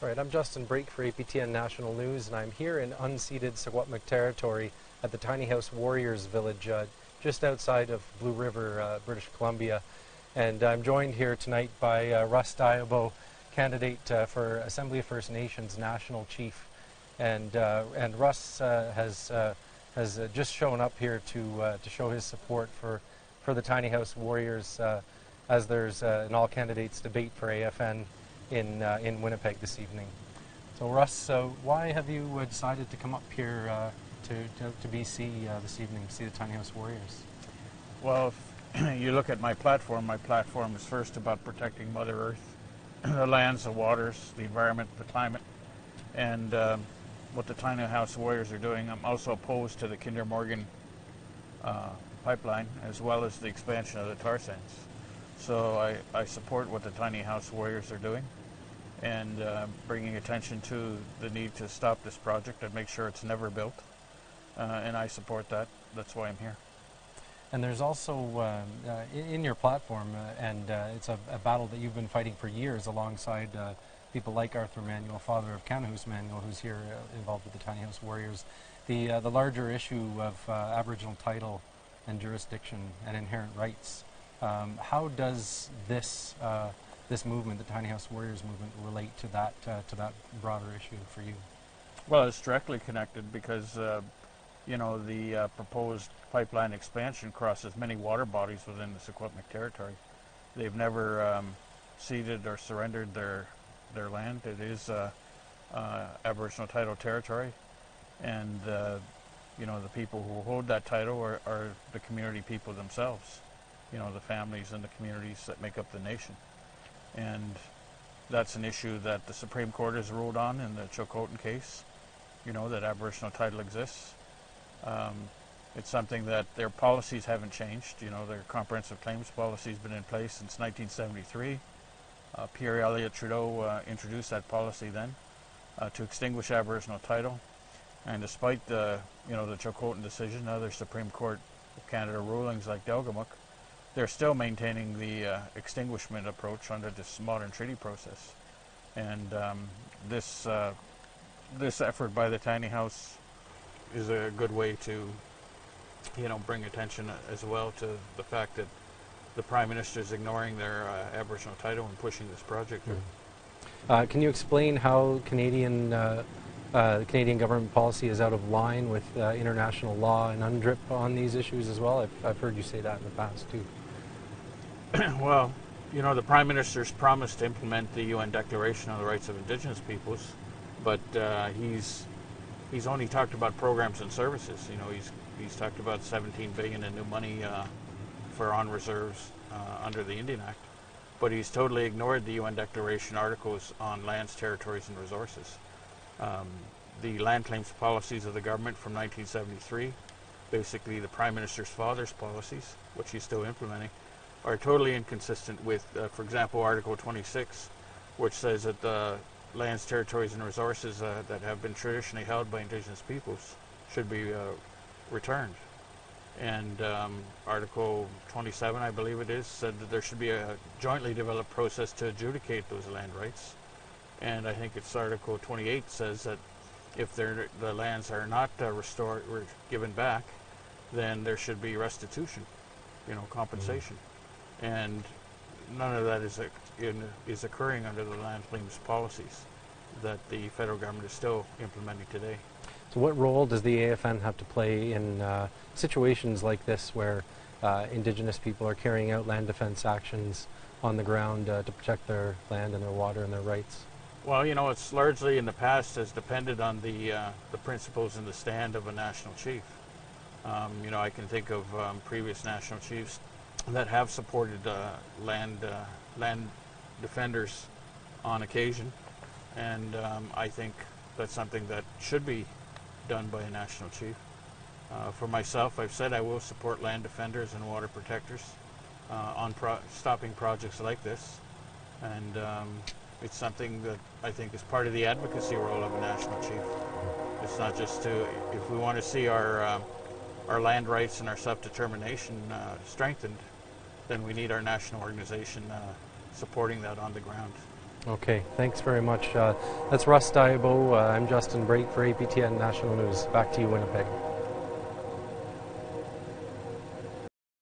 All right, I'm Justin Brake for APTN National News, and I'm here in unceded Secwepemc Territory at the Tiny House Warriors Village, just outside of Blue River, British Columbia. And I'm joined here tonight by Russ Diabo, candidate for Assembly of First Nations National Chief. And Russ has just shown up here to show his support for the Tiny House Warriors as there's an all-candidates debate for AFN in Winnipeg this evening. So Russ, why have you decided to come up here to BC this evening to see the Tiny House Warriors? Well, if you look at my platform is first about protecting Mother Earth, the lands, the waters, the environment, the climate, and what the Tiny House Warriors are doing. I'm also opposed to the Kinder Morgan pipeline, as well as the expansion of the tar sands. So I support what the Tiny House Warriors are doing, and bringing attention to the need to stop this project and make sure it's never built. And I support that. That's why I'm here. And there's also in your platform, and it's a battle that you've been fighting for years alongside people like Arthur Manuel, father of Kanahus Manuel, who's here involved with the Tiny House Warriors. The larger issue of Aboriginal title and jurisdiction and inherent rights. How does this movement, the Tiny House Warriors movement, relate to that broader issue for you? Well, it's directly connected because you know, the proposed pipeline expansion crosses many water bodies within the Secwepemc Territory. They've never ceded or surrendered their land. It is Aboriginal title territory, and you know, the people who hold that title are the community people themselves. You know, the families and the communities that make up the nation. And that's an issue that the Supreme Court has ruled on in the Chilcotin case, you know, that Aboriginal title exists. It's something that their policies haven't changed. You know, their comprehensive claims policy has been in place since 1973. Pierre Elliott Trudeau introduced that policy then to extinguish Aboriginal title. And despite the, you know, the Chilcotin decision and other Supreme Court of Canada rulings like Delgamuukw, they're still maintaining the extinguishment approach under this modern treaty process. And this effort by the Tiny House is a good way to, you know, bring attention as well to the fact that the Prime Minister is ignoring their Aboriginal title and pushing this project through. Can you explain how Canadian government policy is out of line with international law and UNDRIP on these issues as well? I've heard you say that in the past too. Well, you know, the Prime Minister's promised to implement the UN Declaration on the Rights of Indigenous Peoples, but he's only talked about programs and services. You know, he's talked about $17 billion in new money for on reserves under the Indian Act, but he's totally ignored the UN Declaration articles on lands, territories, and resources. The land claims policies of the government from 1973, basically the Prime Minister's father's policies, which he's still implementing, are totally inconsistent with, for example, Article 26, which says that the lands, territories, and resources that have been traditionally held by Indigenous peoples should be returned. And Article 27, I believe it is, said that there should be a jointly developed process to adjudicate those land rights. And I think it's Article 28 says that if the lands are not restored or given back, then there should be restitution, you know, compensation. And none of that is occurring under the land claims policies that the federal government is still implementing today. So what role does the AFN have to play in situations like this where Indigenous people are carrying out land defense actions on the ground to protect their land and their water and their rights? Well, you know, it's largely in the past has depended on the principles and the stand of a national chief. You know, I can think of previous national chiefs that have supported land defenders on occasion, and I think that's something that should be done by a national chief. For myself, I've said I will support land defenders and water protectors on stopping projects like this, and it's something that I think is part of the advocacy role of a national chief. It's not just to, if we want to see our land rights and our self-determination strengthened, then we need our national organization supporting that on the ground. Okay, thanks very much. That's Russ Diabo. I'm Justin Brake for APTN National News. Back to you, Winnipeg.